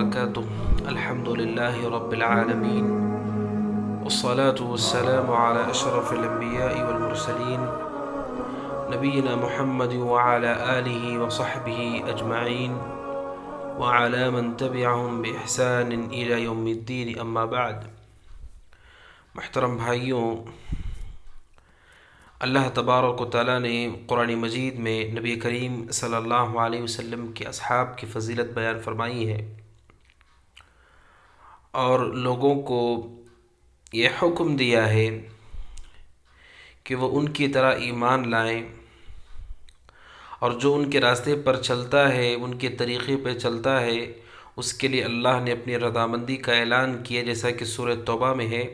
وبركاته. الحمد لله رب العالمين، والصلاة والسلام على أشرف الأنبياء والمرسلين نبينا محمد وعلى آله وصحبه أجمعين وعلى من تبعهم بإحسان إلى يوم الدين. أما بعد، محترم بھائیوں، اللہ تبارک و تعالیٰ نے قرآن مجید میں نبی کریم صلی اللہ علیہ وسلم کے اصحاب کی فضیلت بیان فرمائی ہے اور لوگوں کو یہ حکم دیا ہے کہ وہ ان کی طرح ایمان لائیں، اور جو ان کے راستے پر چلتا ہے، ان کے طریقے پہ چلتا ہے، اس کے لیے اللہ نے اپنی رضامندی کا اعلان کیا، جیسا کہ سورہ توبہ میں ہے: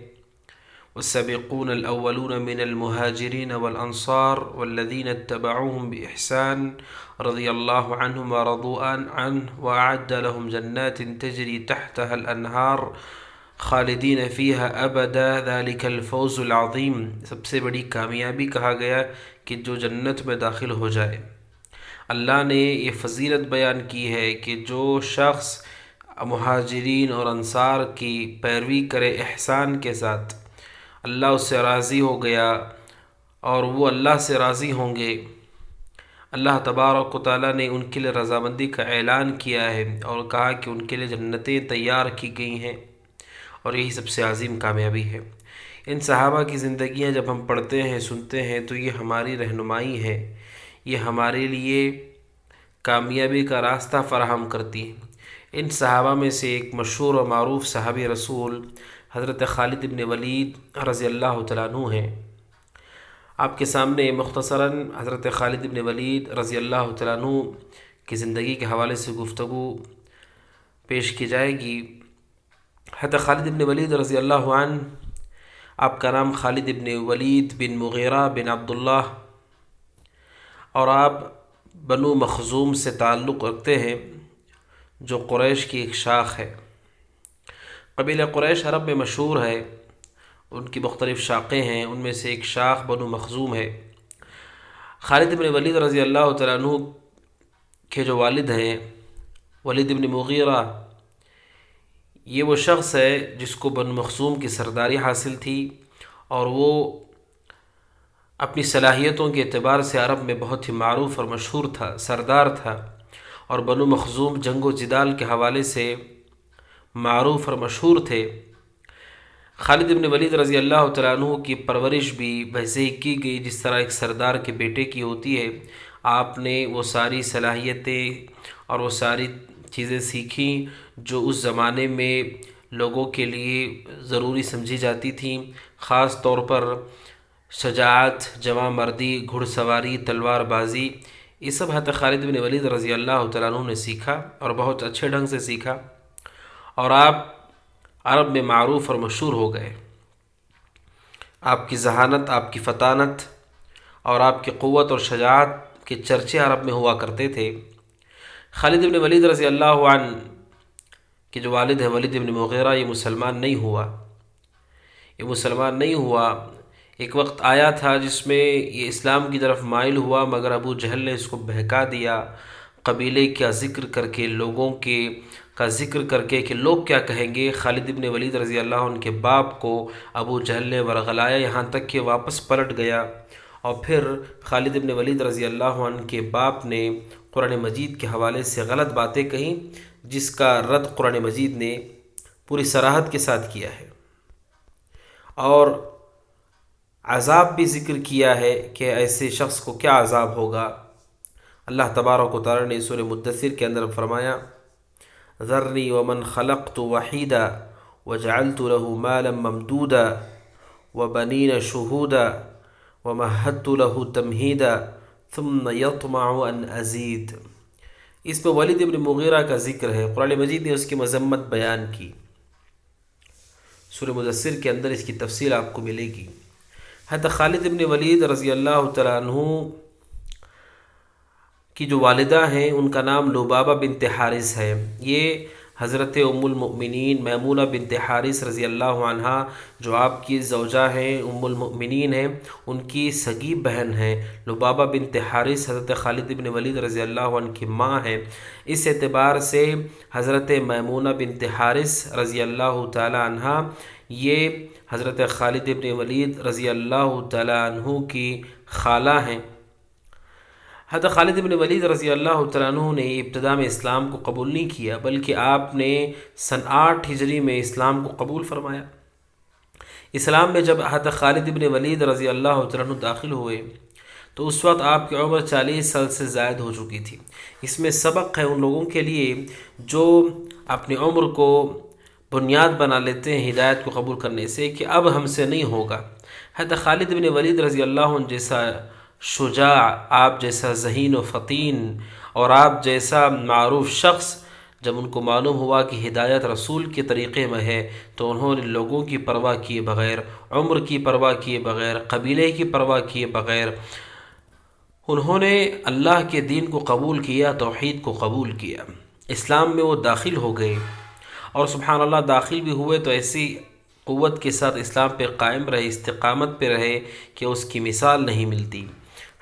والسابقون الأولون من المهاجرين والأنصار والذين اتبعوهم بإحسان رضي الله عنهم ورضوا عنه وأعد لهم جنات تجري تحتها الأنهار خالدین فیہا ابدا ذلک الفوز العظیم۔ سب سے بڑی کامیابی کہا گیا کہ جو جنت میں داخل ہو جائے۔ اللہ نے یہ فضیلت بیان کی ہے کہ جو شخص مہاجرین اور انصار کی پیروی کرے احسان کے ساتھ، اللہ اس سے راضی ہو گیا اور وہ اللہ سے راضی ہوں گے۔ اللہ تبارک و تعالیٰ نے ان کے لیے رضامندی کا اعلان کیا ہے اور کہا کہ ان کے لیے جنتیں تیار کی گئی ہیں، اور یہی سب سے عظیم کامیابی ہے۔ ان صحابہ کی زندگیاں جب ہم پڑھتے ہیں، سنتے ہیں، تو یہ ہماری رہنمائی ہے، یہ ہمارے لیے کامیابی کا راستہ فراہم کرتی ہے۔ ان صحابہ میں سے ایک مشہور و معروف صحابی رسول حضرت خالد بن ولید رضی اللہ تعالیٰ عنہ ہیں۔ آپ کے سامنے مختصراً حضرت خالد بن ولید رضی اللہ تعالیٰ عنہ کی زندگی کے حوالے سے گفتگو پیش کی جائے گی۔ حضرت خالد بن ولید رضی اللہ عنہ، آپ کا نام خالد بن ولید بن مغیرہ بن عبداللہ، اور آپ بنو مخزوم سے تعلق رکھتے ہیں، جو قریش کی ایک شاخ ہے۔ قبیلہ قریش عرب میں مشہور ہے، ان کی مختلف شاخیں ہیں، ان میں سے ایک شاخ بنو مخزوم ہے۔ خالد بن ولید رضی اللہ تعالیٰ عنہ کے جو والد ہیں ولید بن مغیرہ، یہ وہ شخص ہے جس کو بنو مخزوم کی سرداری حاصل تھی، اور وہ اپنی صلاحیتوں کے اعتبار سے عرب میں بہت ہی معروف اور مشہور تھا، سردار تھا، اور بنو مخزوم جنگ و جدال کے حوالے سے معروف اور مشہور تھے۔ خالد بن ولید رضی اللہ تعالیٰ عنہ کی پرورش بھی ویسے ہی کی گئی جس طرح ایک سردار کے بیٹے کی ہوتی ہے۔ آپ نے وہ ساری صلاحیتیں اور وہ ساری چیزیں سیکھیں جو اس زمانے میں لوگوں کے لیے ضروری سمجھی جاتی تھیں، خاص طور پر شجاعت، جواں مردی، گھڑ سواری، تلوار بازی، یہ سب حضرت خالد بن ولید رضی اللہ تعالیٰ عنہ نے سیکھا اور بہت اچھے ڈھنگ سے سیکھا، اور آپ عرب میں معروف اور مشہور ہو گئے۔ آپ کی ذہانت، آپ کی فطانت اور آپ کی قوت اور شجاعت کے چرچے عرب میں ہوا کرتے تھے۔ خالد بن ولید رضی اللہ عنہ کے جو والد ہیں ولید بن مغیرہ، یہ مسلمان نہیں ہوا۔ ایک وقت آیا تھا جس میں یہ اسلام کی طرف مائل ہوا، مگر ابو جہل نے اس کو بہکا دیا، قبیلے کا ذکر کر کے، لوگوں کا ذکر کر کے کہ لوگ کیا کہیں گے۔ خالد بن ولید رضی اللہ عنہ کے باپ کو ابو جہل نے ورغلایا، یہاں تک کہ واپس پلٹ گیا، اور پھر خالد بن ولید رضی اللہ عنہ کے باپ نے قرآن مجید کے حوالے سے غلط باتیں کہیں، جس کا رد قرآن مجید نے پوری صراحت کے ساتھ کیا ہے، اور عذاب بھی ذکر کیا ہے کہ ایسے شخص کو کیا عذاب ہوگا۔ اللہ تبارک و تعالی نے سورہ مدثر کے اندر فرمایا: ذرنی ومن خلقت وحیدا وجعلت له مالا ممدودا وبنین شہودا ومہدت له تمہیدا ثم یطمع ان ازید۔ اس میں ولید بن مغیرہ کا ذکر ہے، قرآن مجید نے اس کی مذمت بیان کی۔ سورہ مدثر کے اندر اس کی تفصیل آپ کو ملے گی۔ حضرت خالد بن ولید رضی اللہ تعالیٰ عنہ کی جو والدہ ہیں ان کا نام لبابہ بنت حارث ہے۔ یہ حضرت ام المؤمنین میمونہ بنت حارث رضی اللہ عنہا جو آپ کی زوجہ ہیں، ام المؤمنین ہیں، ان کی سگی بہن ہیں لبابہ بنت حارث حضرت خالد بن ولید رضی اللہ عنہ کی ماں ہیں۔ اس اعتبار سے حضرت میمونہ بنت حارث رضی اللہ تعالی عنہا یہ حضرت خالد بن ولید رضی اللہ تعالی عنہ کی خالہ ہیں۔ حضرت خالد بن ولید رضی اللہ تعالیٰ عنہ نے ابتدا میں اسلام کو قبول نہیں کیا، بلکہ آپ نے سن 8 ہجری میں اسلام کو قبول فرمایا۔ اسلام میں جب حضرت خالد بن ولید رضی اللہ تعالیٰ عنہ داخل ہوئے تو اس وقت آپ کی عمر 40 سال سے زائد ہو چکی تھی۔ اس میں سبق ہے ان لوگوں کے لیے جو اپنی عمر کو بنیاد بنا لیتے ہیں ہدایت کو قبول کرنے سے کہ اب ہم سے نہیں ہوگا۔ حضرت خالد بن ولید رضی اللہ عنہ جیسا شجاع، آپ جیسا ذہین و فطین اور آپ جیسا معروف شخص جب ان کو معلوم ہوا کہ ہدایت رسول کے طریقے میں ہے تو انہوں نے لوگوں کی پرواہ کیے بغیر، عمر کی پرواہ کیے بغیر، قبیلے کی پرواہ کیے بغیر انہوں نے اللہ کے دین کو قبول کیا، توحید کو قبول کیا، اسلام میں وہ داخل ہو گئے اور سبحان اللہ داخل بھی ہوئے تو ایسی قوت کے ساتھ اسلام پہ قائم رہے، استقامت پہ رہے کہ اس کی مثال نہیں ملتی۔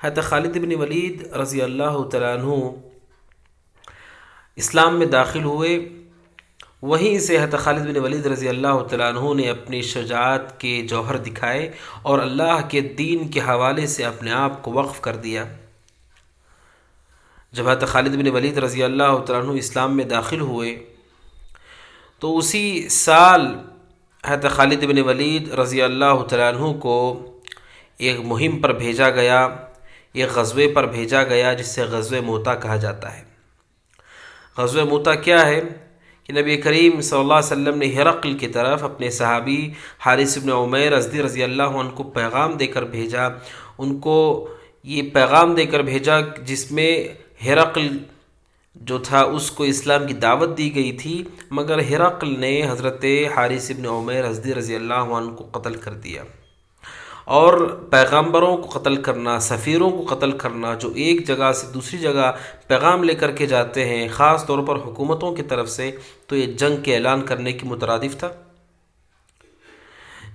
حضرت خالد بن ولید رضی اللہ تعالیٰ عنہ اسلام میں داخل ہوئے، وہیں سے حضرت خالد بن ولید رضی اللہ تعالیٰ عنہ نے اپنی شجاعت کے جوہر دکھائے اور اللہ کے دین کے حوالے سے اپنے آپ کو وقف کر دیا۔ جب حضرت خالد بن ولید رضی اللہ تعالیٰ عنہ اسلام میں داخل ہوئے تو اسی سال حضرت خالد بن ولید رضی اللہ تعالیٰ عنہ کو ایک مہم پر بھیجا گیا، ایک غزوے پر بھیجا گیا جس سے غزوہ موتا کہا جاتا ہے۔ غزوہ موتا کیا ہے کہ نبی کریم صلی اللہ علیہ وسلم نے ہرقل کی طرف اپنے صحابی حارث بن عمیر ازدی رضی اللہ عنہ کو پیغام دے کر بھیجا، ان کو یہ پیغام دے کر بھیجا جس میں ہرقل جو تھا اس کو اسلام کی دعوت دی گئی تھی، مگر ہرقل نے حضرت حارث بن عمیر ازدی رضی اللہ عنہ کو قتل کر دیا۔ اور پیغمبروں کو قتل کرنا، سفیروں کو قتل کرنا، جو ایک جگہ سے دوسری جگہ پیغام لے کر کے جاتے ہیں خاص طور پر حکومتوں کی طرف سے، تو یہ جنگ کے اعلان کرنے کی مترادف تھا۔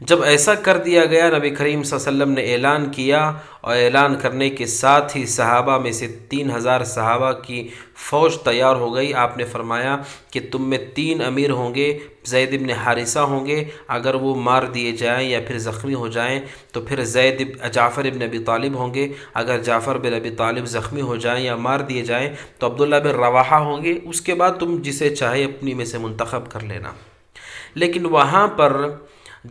جب ایسا کر دیا گیا، نبی کریم صلی اللہ علیہ وسلم نے اعلان کیا اور اعلان کرنے کے ساتھ ہی صحابہ میں سے 3000 صحابہ کی فوج تیار ہو گئی۔ آپ نے فرمایا کہ تم میں 3 امیر ہوں گے، زید بن حارثہ ہوں گے، اگر وہ مار دیے جائیں یا پھر زخمی ہو جائیں تو پھر جعفر بن ابی طالب ہوں گے، اگر جعفر بن ابی طالب زخمی ہو جائیں یا مار دیے جائیں تو عبداللہ بن رواحہ ہوں گے، اس کے بعد تم جسے چاہے اپنی میں سے منتخب کر لینا۔ لیکن وہاں پر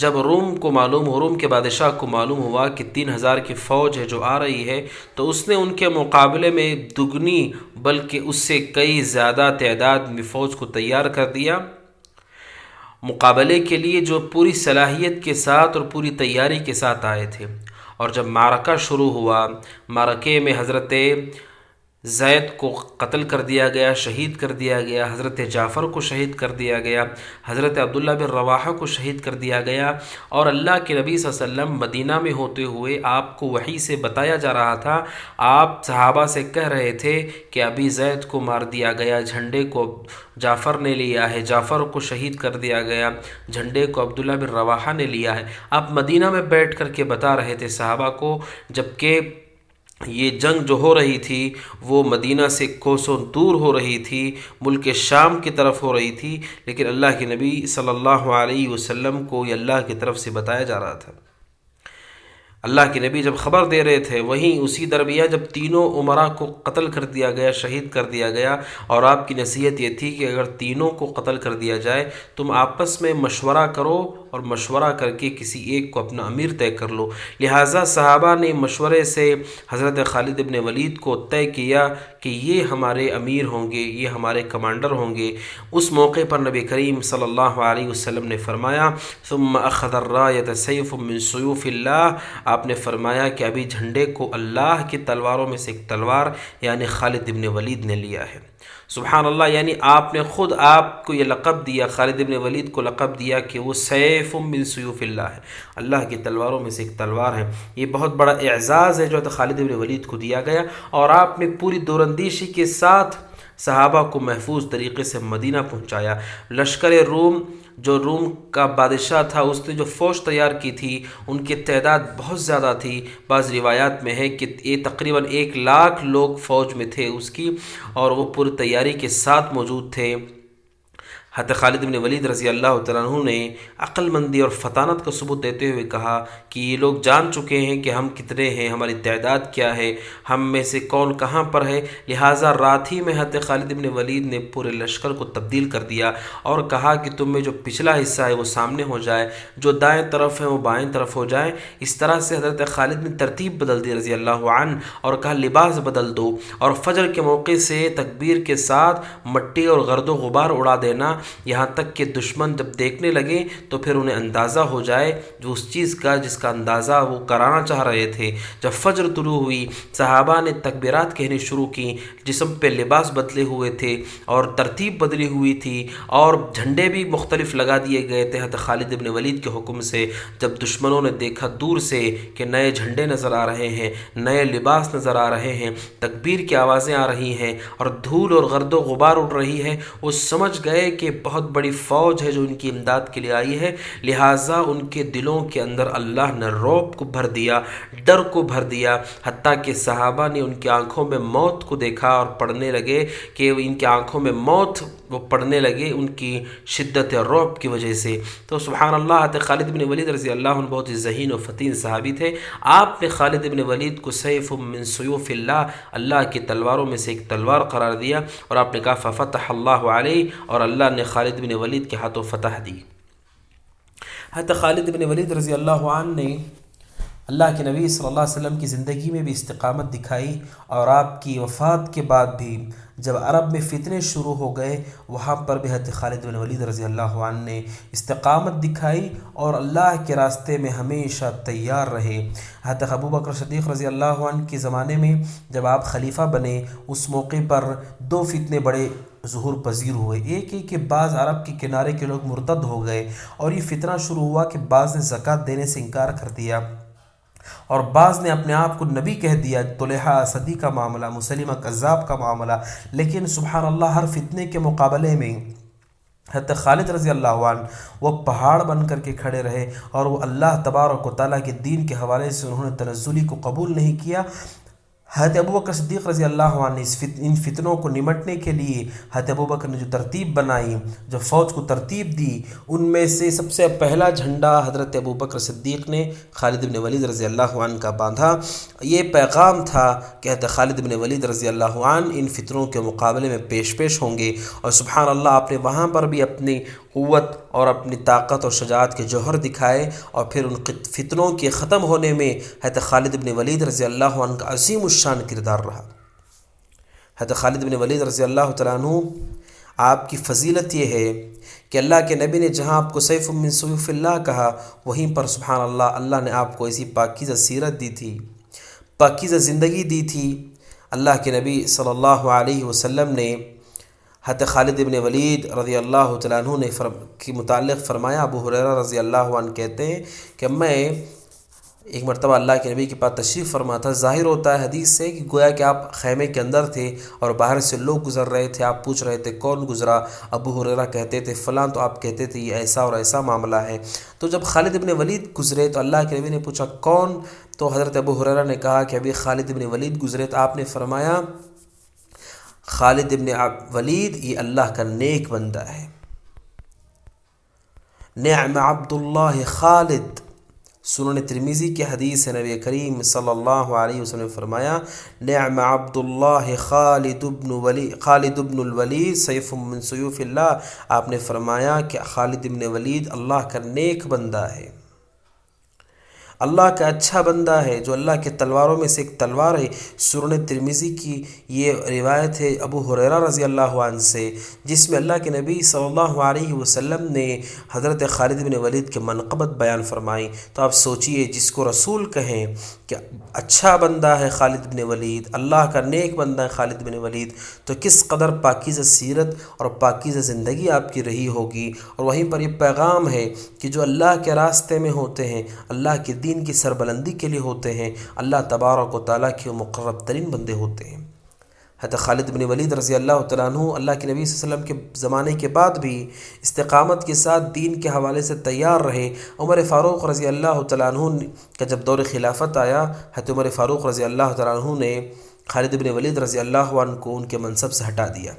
جب روم کے بادشاہ کو معلوم ہوا کہ 3000 کی فوج ہے جو آ رہی ہے، تو اس نے ان کے مقابلے میں دگنی بلکہ اس سے کئی زیادہ تعداد میں فوج کو تیار کر دیا مقابلے کے لیے، جو پوری صلاحیت کے ساتھ اور پوری تیاری کے ساتھ آئے تھے۔ اور جب معرکہ شروع ہوا، معرکے میں حضرت زید کو قتل کر دیا گیا، شہید کر دیا گیا، حضرت جعفر کو شہید کر دیا گیا، حضرت عبداللہ بن رواحہ کو شہید کر دیا گیا، اور اللہ کے نبی صلی اللہ علیہ وسلم مدینہ میں ہوتے ہوئے آپ کو وحی سے بتایا جا رہا تھا، آپ صحابہ سے کہہ رہے تھے کہ ابھی زید کو مار دیا گیا، جھنڈے کو جعفر نے لیا ہے، جعفر کو شہید کر دیا گیا، جھنڈے کو عبداللہ بن رواحہ نے لیا ہے۔ آپ مدینہ میں بیٹھ کر کے بتا رہے تھے صحابہ کو، جبکہ یہ جنگ جو ہو رہی تھی وہ مدینہ سے کوسوں دور ہو رہی تھی، ملک شام کی طرف ہو رہی تھی، لیکن اللہ کے نبی صلی اللہ علیہ وسلم کو یہ اللہ کی طرف سے بتایا جا رہا تھا۔ اللہ کے نبی جب خبر دے رہے تھے، وہیں اسی درمیان جب تینوں امراء کو قتل کر دیا گیا، شہید کر دیا گیا، اور آپ کی نصیحت یہ تھی کہ اگر تینوں کو قتل کر دیا جائے تم آپس میں مشورہ کرو اور مشورہ کر کے کسی ایک کو اپنا امیر طے کر لو۔ لہٰذا صحابہ نے مشورے سے حضرت خالد بن ولید کو طے کیا کہ یہ ہمارے امیر ہوں گے، یہ ہمارے کمانڈر ہوں گے۔ اس موقع پر نبی کریم صلی اللہ علیہ وسلم نے فرمایا ثم اخذ الرایۃ سیف من سیوف اللہ، آپ نے فرمایا کہ ابھی جھنڈے کو اللہ کی تلواروں میں سے ایک تلوار یعنی خالد بن ولید نے لیا ہے۔ سبحان اللہ، یعنی آپ نے خود آپ کو یہ لقب دیا، خالد بن ولید کو لقب دیا کہ وہ سیف من سیوف اللہ ہے، اللہ کی تلواروں میں سے ایک تلوار ہے۔ یہ بہت بڑا اعزاز ہے جو خالد بن ولید کو دیا گیا، اور آپ نے پوری دوراندیشی کے ساتھ صحابہ کو محفوظ طریقے سے مدینہ پہنچایا۔ لشکر روم، جو روم کا بادشاہ تھا، اس نے جو فوج تیار کی تھی ان کی تعداد بہت زیادہ تھی۔ بعض روایات میں ہے کہ یہ تقریباً 1,00,000 لوگ فوج میں تھے اس کی، اور وہ پوری تیاری کے ساتھ موجود تھے۔ حضرت خالد بن ولید رضی اللہ تعالیٰ عنہ نے عقل مندی اور فطانت کا ثبوت دیتے ہوئے کہا کہ یہ لوگ جان چکے ہیں کہ ہم کتنے ہیں، ہماری تعداد کیا ہے، ہم میں سے کون کہاں پر ہے، لہٰذا رات ہی میں حضرت خالد بن ولید نے پورے لشکر کو تبدیل کر دیا اور کہا کہ تم میں جو پچھلا حصہ ہے وہ سامنے ہو جائے، جو دائیں طرف ہے وہ بائیں طرف ہو جائے۔ اس طرح سے حضرت خالد نے ترتیب بدل دی رضی اللہ عنہ، اور کہا لباس بدل دو، اور فجر کے موقع سے تکبیر کے ساتھ مٹی اور گرد و غبار اڑا دینا، یہاں تک کہ دشمن جب دیکھنے لگے تو پھر انہیں اندازہ ہو جائے جو اس چیز کا جس کا اندازہ وہ کرانا چاہ رہے تھے۔ جب فجر طلوع ہوئی، صحابہ نے تکبیرات کہنی شروع کی، جسم پہ لباس بدلے ہوئے تھے اور ترتیب بدلی ہوئی تھی، اور جھنڈے بھی مختلف لگا دیے گئے تھے حضرت خالد بن ولید کے حکم سے۔ جب دشمنوں نے دیکھا دور سے کہ نئے جھنڈے نظر آ رہے ہیں، نئے لباس نظر آ رہے ہیں، تکبیر کی آوازیں آ رہی ہیں اور دھول اور گرد و غبار اڑ رہی ہے، وہ سمجھ گئے کہ بہت بڑی فوج ہے جو ان کی امداد کے لیے آئی ہے۔ لہٰذا ان کے دلوں کے اندر اللہ نے رعب کو بھر دیا، ڈر کو بھر دیا، حتیٰ کہ صحابہ نے ان کی آنکھوں میں موت کو دیکھا اور پڑھنے لگے کہ ان کی آنکھوں میں موت وہ پڑھنے لگے ان کی شدت رعب کی وجہ سے۔ تو سبحان اللہ، حضرت خالد بن ولید رضی اللہ عنہ بہت ہی ذہین و فطین صحابی تھے۔ آپ نے خالد بن ولید کو سیف من سیوف اللہ، اللہ کی تلواروں میں سے ایک تلوار قرار دیا، اور آپ نے کہا ففتح اللہ علیہ، اور اللہ نے خالد بن ولید کے ہاتھوں فتح دی۔ حضرت خالد بن ولید رضی اللہ عنہ نے اللہ کے نبی صلی اللہ علیہ وسلم کی زندگی میں بھی استقامت دکھائی، اور آپ کی وفات کے بعد بھی جب عرب میں فتنے شروع ہو گئے، وہاں پر بھی حضرت خالد بن ولید رضی اللہ عنہ نے استقامت دکھائی اور اللہ کے راستے میں ہمیشہ تیار رہے۔ حضرت ابوبکر صدیق رضی اللہ عنہ کے زمانے میں جب آپ خلیفہ بنے، اس موقع پر 2 فتنے بڑے ظہور پذیر ہوئے۔ ایک کہ بعض عرب کے کنارے کے لوگ مرتد ہو گئے، اور یہ فتنہ شروع ہوا کہ بعض نے زکوٰۃ دینے سے انکار کر دیا، اور بعض نے اپنے آپ کو نبی کہہ دیا۔ طلحہ اسدی کا معاملہ، مسلمہ کذاب کا معاملہ، لیکن سبحان اللہ ہر فتنے کے مقابلے میں حضرت خالد رضی اللہ عنہ وہ پہاڑ بن کر کے کھڑے رہے، اور وہ اللہ تبارک و تعالیٰ کے دین کے حوالے سے انہوں نے تنزلی کو قبول نہیں کیا۔ حضرت ابوبکر صدیق رضی اللہ عنہ نے ان فتنوں کو نمٹنے کے لیے حضرت ابوبکر نے جو ترتیب بنائی، جو فوج کو ترتیب دی، ان میں سے سب سے پہلا جھنڈا حضرت ابوبکر صدیق نے خالد بن ولید رضی اللہ عنہ کا باندھا۔ یہ پیغام تھا کہ حضرت خالد بن ولید رضی اللہ عنہ ان فتنوں کے مقابلے میں پیش ہوں گے، اور سبحان اللہ آپ نے وہاں پر بھی اپنی قوت اور اپنی طاقت اور شجاعت کے جوہر دکھائے، اور پھر ان فتنوں کے ختم ہونے میں حضرت خالد بن ولید رضی اللہ عنہ کا عظیم الشان کردار رہا۔ حضرت خالد بن ولید رضی اللہ تعالیٰ عنہ، آپ کی فضیلت یہ ہے کہ اللہ کے نبی نے جہاں آپ کو سیف من سیوف اللہ کہا، وہیں پر سبحان اللہ اللہ نے آپ کو ایسی پاکیزہ سیرت دی تھی، پاکیزہ زندگی دی تھی۔ اللہ کے نبی صلی اللہ علیہ وسلم نے حضرت خالد بن ولید رضی اللہ تعالیٰ عنہ نے کے متعلق فرمایا، ابو ہریرہ رضی اللہ عنہ کہتے ہیں کہ میں ایک مرتبہ اللہ کے نبی کے پاس تشریف فرما تھا۔ ظاہر ہوتا ہے حدیث سے کہ گویا کہ آپ خیمے کے اندر تھے اور باہر سے لوگ گزر رہے تھے، آپ پوچھ رہے تھے کون گزرا، ابو ہریرہ کہتے تھے فلاں، تو آپ کہتے تھے یہ ایسا اور ایسا معاملہ ہے۔ تو جب خالد بن ولید گزرے تو اللہ کے نبی نے پوچھا کون، تو حضرت ابو ہریرہ نے کہا کہ ابھی خالد بن ولید گزرے، تو آپ نے فرمایا خالد بن ولید یہ اللہ کا نیک بندہ ہے، نعم عبداللہ خالد۔ سنن ترمذی کی حدیث ہے، نبی کریم صلی اللہ علیہ وسلم نے فرمایا نعم عبداللہ خالد بن الولید سیف من سیوف اللہ۔ آپ نے فرمایا کہ خالد بن ولید اللہ کا نیک بندہ ہے، اللہ کا اچھا بندہ ہے، جو اللہ کے تلواروں میں سے ایک تلوار ہے۔ سنن ترمذی کی یہ روایت ہے ابو ہریرہ رضی اللہ عنہ سے، جس میں اللہ کے نبی صلی اللہ علیہ وسلم نے حضرت خالد بن ولید کے منقبت بیان فرمائی۔ تو آپ سوچئے جس کو رسول کہیں کہ اچھا بندہ ہے خالد بن ولید، اللہ کا نیک بندہ ہے خالد بن ولید، تو کس قدر پاکیزہ سیرت اور پاکیزہ زندگی آپ کی رہی ہوگی۔ اور وہیں پر یہ پیغام ہے کہ جو اللہ کے راستے میں ہوتے ہیں، اللہ کے دین کی سربلندی کے لیے ہوتے ہیں، اللہ تبارک و تعالیٰ کے مقرب ترین بندے ہوتے ہیں۔ حضرت خالد بن ولید رضی اللہ تعالیٰ عنہ اللہ کے نبی صلی اللہ علیہ وسلم کے زمانے کے بعد بھی استقامت کے ساتھ دین کے حوالے سے تیار رہے۔ عمر فاروق رضی اللہ تعالیٰ عنہ کا جب دور خلافت آیا، حضرت عمر فاروق رضی اللہ تعالیٰ عنہ نے خالد بن ولید رضی اللہ عنہ کو ان کے منصب سے ہٹا دیا۔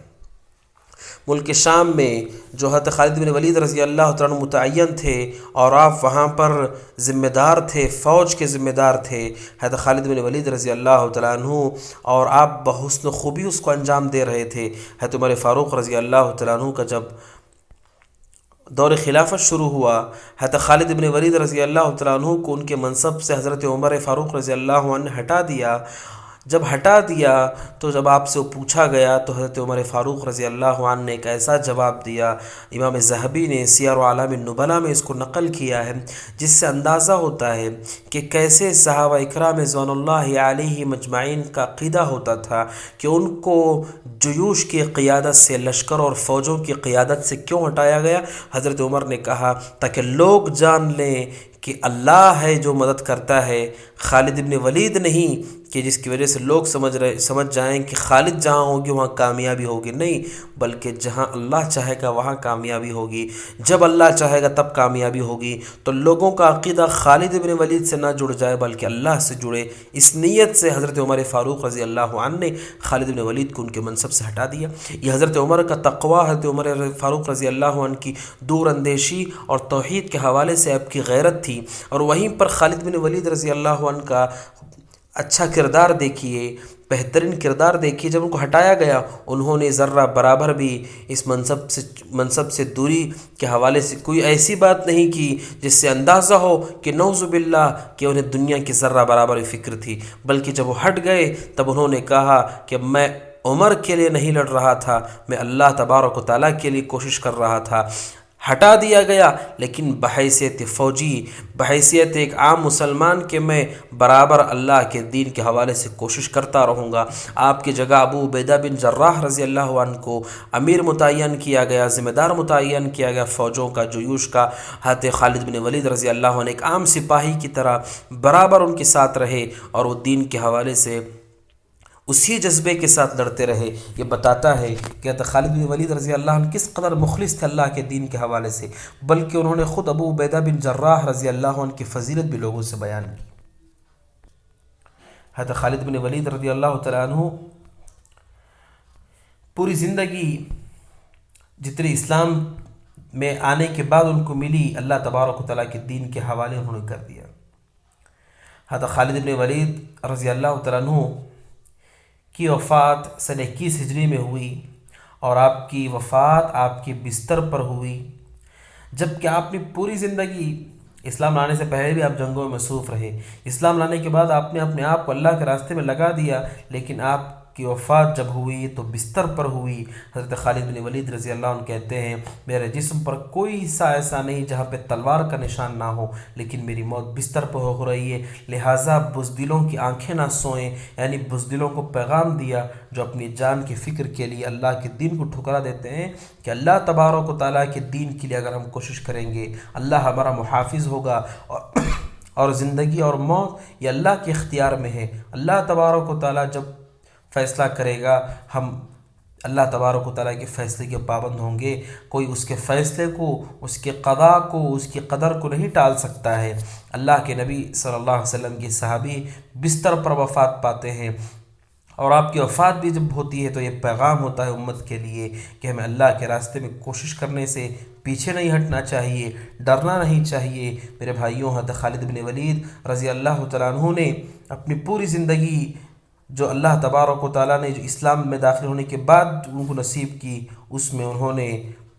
ملک شام میں جو حضرت خالد بن ولید رضی اللہ تعالیٰ عنہ متعین تھے اور آپ وہاں پر ذمہ دار تھے، فوج کے ذمہ دار تھے حضرت خالد بن ولید رضی اللہ تعالیٰ عنہ، اور آپ بحسن خوبی اس کو انجام دے رہے تھے۔ حضرت عمر فاروق رضی اللہ تعالیٰ عنہ کا جب دور خلافت شروع ہوا، حضرت خالد بن ولید رضی اللہ تعالیٰ عنہ کو ان کے منصب سے حضرت عمر فاروق رضی اللہ عنہ نے ہٹا دیا۔ جب ہٹا دیا تو جب آپ سے وہ پوچھا گیا تو حضرت عمر فاروق رضی اللہ عنہ نے ایک ایسا جواب دیا، امام ذہبی نے سیر اعلام النبلاء میں اس کو نقل کیا ہے، جس سے اندازہ ہوتا ہے کہ کیسے صحابہ اکرام رضوان اللہ علیہ مجمعین کا عقیدہ ہوتا تھا کہ ان کو جیوش کی قیادت سے، لشکر اور فوجوں کی قیادت سے کیوں ہٹایا گیا۔ حضرت عمر نے کہا تاکہ لوگ جان لیں کہ اللہ ہے جو مدد کرتا ہے، خالد بن ولید نہیں، کہ جس کی وجہ سے لوگ سمجھ جائیں کہ خالد جہاں ہوگی وہاں کامیابی ہوگی، نہیں، بلکہ جہاں اللہ چاہے گا وہاں کامیابی ہوگی۔ جب اللہ چاہے گا تب کامیابی ہوگی۔ تو لوگوں کا عقیدہ خالد بن ولید سے نہ جڑ جائے بلکہ اللہ سے جڑے، اس نیت سے حضرت عمر فاروق رضی اللہ عنہ نے خالد بن ولید کو ان کے منصب سے ہٹا دیا۔ یہ حضرت عمر کا تقوی، حضرت عمر فاروق رضی اللہ عنہ کی دور اندیشی اور توحید کے حوالے سے آپ کی غیرت تھی، اور وہیں پر خالد بن ولید رضی اللہ عنہ کا اچھا کردار دیکھیے، بہترین کردار دیکھیے۔ جب ان کو ہٹایا گیا انہوں نے ذرہ برابر بھی اس منصب سے دوری کے حوالے سے کوئی ایسی بات نہیں کی جس سے اندازہ ہو کہ نعوذ باللہ کہ انہیں دنیا کی ذرہ برابر فکر تھی، بلکہ جب وہ ہٹ گئے تب انہوں نے کہا کہ میں عمر کے لیے نہیں لڑ رہا تھا، میں اللہ تبارک و تعالیٰ کے لیے کوشش کر رہا تھا۔ ہٹا دیا گیا لیکن بحیثیت فوجی، بحیثیت ایک عام مسلمان کہ میں برابر اللہ کے دین کے حوالے سے کوشش کرتا رہوں گا۔ آپ کی جگہ ابو عبیدہ بن جراح رضی اللہ عنہ کو امیر متعین کیا گیا، ذمہ دار متعین کیا گیا فوجوں کا، جیوش کا۔ حضرت خالد بن ولید رضی اللہ عنہ ایک عام سپاہی کی طرح برابر ان کے ساتھ رہے اور وہ دین کے حوالے سے اسی جذبے کے ساتھ لڑتے رہے۔ یہ بتاتا ہے کہ حضرت خالد بن ولید رضی اللہ عنہ کس قدر مخلص تھے اللہ کے دین کے حوالے سے، بلکہ انہوں نے خود ابو عبیدہ بن جراح رضی اللہ عنہ کی فضیلت بھی لوگوں سے بیان کی۔ حضرت خالد بن ولید رضی اللہ تعالیٰ عنہ پوری زندگی جتنے اسلام میں آنے کے بعد ان کو ملی، اللہ تبارک و تعالیٰ کے دین کے حوالے انہوں نے کر دیا۔ حضرت خالد بن ولید رضی اللہ تعالیٰ عنہ کی وفات سن 21 ہجری میں ہوئی، اور آپ کی وفات آپ کے بستر پر ہوئی، جبکہ آپ نے پوری زندگی اسلام لانے سے پہلے بھی آپ جنگوں میں مصروف رہے، اسلام لانے کے بعد آپ نے اپنے آپ کو اللہ کے راستے میں لگا دیا، لیکن آپ کی وفات جب ہوئی تو بستر پر ہوئی۔ حضرت خالد بن ولید رضی اللہ عنہ کہتے ہیں میرے جسم پر کوئی حصہ ایسا نہیں جہاں پہ تلوار کا نشان نہ ہو، لیکن میری موت بستر پر ہو رہی ہے، لہٰذا بزدلوں کی آنکھیں نہ سوئیں، یعنی بزدلوں کو پیغام دیا جو اپنی جان کی فکر کے لیے اللہ کے دین کو ٹھکرا دیتے ہیں کہ اللہ تبارک و تعالیٰ کے دین کے لیے اگر ہم کوشش کریں گے اللہ ہمارا محافظ ہوگا، اور زندگی اور موت یہ اللہ کے اختیار میں ہے۔ اللہ تبارک و تعالیٰ جب فیصلہ کرے گا ہم اللہ تبارک و تعالیٰ کے فیصلے کے پابند ہوں گے، کوئی اس کے فیصلے کو، اس کے قضاء کو، اس کی قدر کو نہیں ٹال سکتا ہے۔ اللہ کے نبی صلی اللہ علیہ وسلم کے صحابی بستر پر وفات پاتے ہیں، اور آپ کی وفات بھی جب ہوتی ہے تو یہ پیغام ہوتا ہے امت کے لیے کہ ہمیں اللہ کے راستے میں کوشش کرنے سے پیچھے نہیں ہٹنا چاہیے، ڈرنا نہیں چاہیے۔ میرے بھائیوں، حضرت خالد بن ولید رضی اللہ تعالیٰ عنہ نے اپنی پوری زندگی جو اللہ تبارک و تعالیٰ نے جو اسلام میں داخل ہونے کے بعد ان کو نصیب کی، اس میں انہوں نے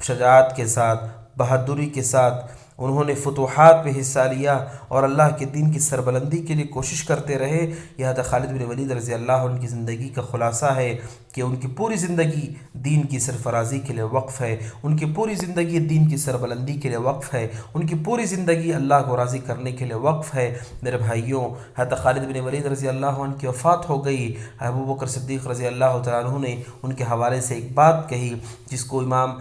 شجاعت کے ساتھ، بہادری کے ساتھ انہوں نے فتوحات میں حصہ لیا اور اللہ کے دین کی سربلندی کے لیے کوشش کرتے رہے۔ یہ حضرت خالد بن ولید رضی اللہ عنہ کی زندگی کا خلاصہ ہے کہ ان کی پوری زندگی دین کی سرفرازی کے لیے وقف ہے، ان کی پوری زندگی دین کی سربلندی کے لیے وقف ہے، ان کی پوری زندگی اللہ کو راضی کرنے کے لیے وقف ہے۔ میرے بھائیوں، حضرت خالد بن ولید رضی اللہ عنہ کی وفات ہو گئی۔ ابو بکر صدیق رضی اللہ تعالیٰ عنہ نے ان کے حوالے سے ایک بات کہی جس کو امام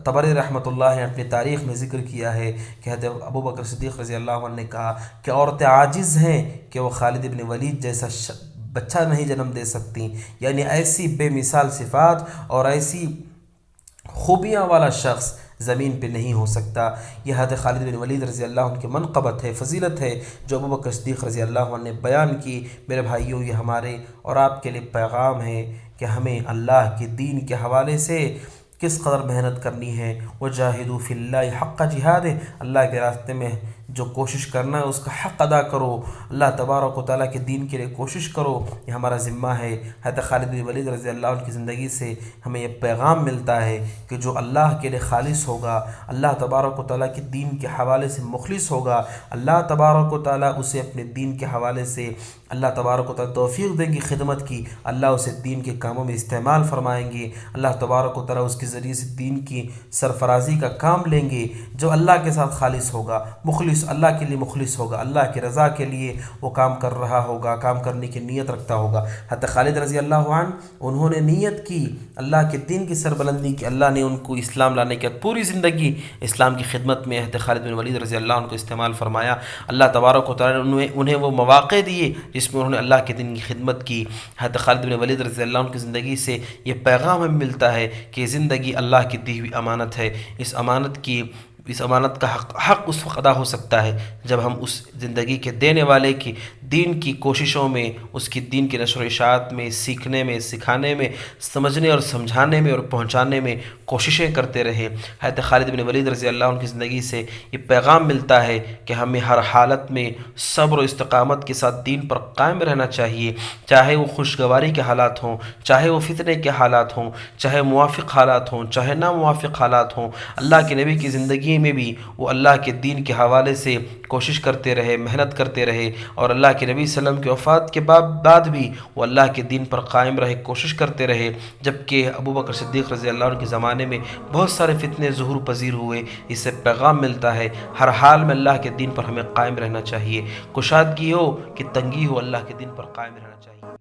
طبری رحمۃ اللہ نے اپنی تاریخ میں ذکر کیا ہے کہ حضرت ابو بکر صدیق رضی اللہ عنہ نے کہا کہ عورتیں عاجز ہیں کہ وہ خالد بن ولید جیسا بچہ نہیں جنم دے سکتی، یعنی ایسی بے مثال صفات اور ایسی خوبیاں والا شخص زمین پہ نہیں ہو سکتا۔ یہ حضرت خالد بن ولید رضی اللہ عنہ کی منقبت ہے، فضیلت ہے، جو ابوبکر صدیق رضی اللہ عنہ نے بیان کی۔ میرے بھائیوں، یہ ہمارے اور آپ کے لیے پیغام ہے کہ ہمیں اللہ کے دین کے حوالے سے کس قدر محنت کرنی ہے۔ وجاہدوا فی اللہ حق جہاد، اللہ کے راستے میں جو کوشش کرنا ہے اس کا حق ادا کرو، اللہ تبارک و تعالیٰ کے دین کے لیے کوشش کرو، یہ ہمارا ذمہ ہے۔ حضرت خالد بن ولید رضی اللہ عنہ کی زندگی سے ہمیں یہ پیغام ملتا ہے کہ جو اللہ کے لیے خالص ہوگا، اللہ تبارک و تعالیٰ کے دین کے حوالے سے مخلص ہوگا، اللہ تبارک و تعالیٰ اسے اپنے دین کے حوالے سے اللہ تبارک و تعالیٰ توفیق دیں گی خدمت کی، اللہ اسے دین کے کاموں میں استعمال فرمائیں گے، اللہ تبارک و تعالیٰ اس کے ذریعے سے دین کی سرفرازی کا کام لیں گے۔ جو اللہ کے ساتھ خالص ہوگا، مخلص، اللہ کے لیے مخلص ہوگا، اللہ کی رضا کے لیے وہ کام کر رہا ہوگا، کام کرنے کی نیت رکھتا ہوگا۔ حضرت خالد رضی اللہ عنہ، انہوں نے نیت کی اللہ کے دین کی سربلندی کی، اللہ نے ان کو اسلام لانے کے بعد پوری زندگی اسلام کی خدمت میں حضرت خالد بن ولید رضی اللہ عنہ کو استعمال فرمایا۔ اللہ تبارک و تعالیٰ نے انہیں وہ مواقع دیے جس میں انہوں نے اللہ کے دین کی خدمت کی۔ حضرت خالد بن ولید رضی اللہ عنہ کی زندگی سے یہ پیغام ہمیں ملتا ہے کہ زندگی اللہ کی دی ہوئی امانت ہے، اس امانت کا حق اس وقت ادا ہو سکتا ہے جب ہم اس زندگی کے دینے والے کی دین کی کوششوں میں، اس کی دین کی نشر و اشاعت میں، سیکھنے میں، سکھانے میں، سمجھنے اور سمجھانے میں اور پہنچانے میں کوششیں کرتے رہے۔ حضرت خالد بن ولید رضی اللہ عنہ کی زندگی سے یہ پیغام ملتا ہے کہ ہمیں ہر حالت میں صبر و استقامت کے ساتھ دین پر قائم رہنا چاہیے، چاہے وہ خوشگواری کے حالات ہوں، چاہے وہ فتنے کے حالات ہوں، چاہے موافق حالات ہوں، چاہے ناموافق حالات ہوں۔ اللہ کے نبی کی زندگی میں بھی وہ اللہ کے دین کے حوالے سے کوشش کرتے رہے، محنت کرتے رہے، اور اللہ کے نبی صلی اللہ علیہ وسلم کی وفات کے بعد بھی وہ اللہ کے دین پر قائم رہے، کوشش کرتے رہے، جبکہ ابوبکر صدیق رضی اللہ عنہ کے زمانے میں بہت سارے فتنے ظہور پذیر ہوئے۔ اس سے پیغام ملتا ہے ہر حال میں اللہ کے دین پر ہمیں قائم رہنا چاہیے، کشادگی ہو کہ تنگی ہو، اللہ کے دین پر قائم رہنا چاہیے۔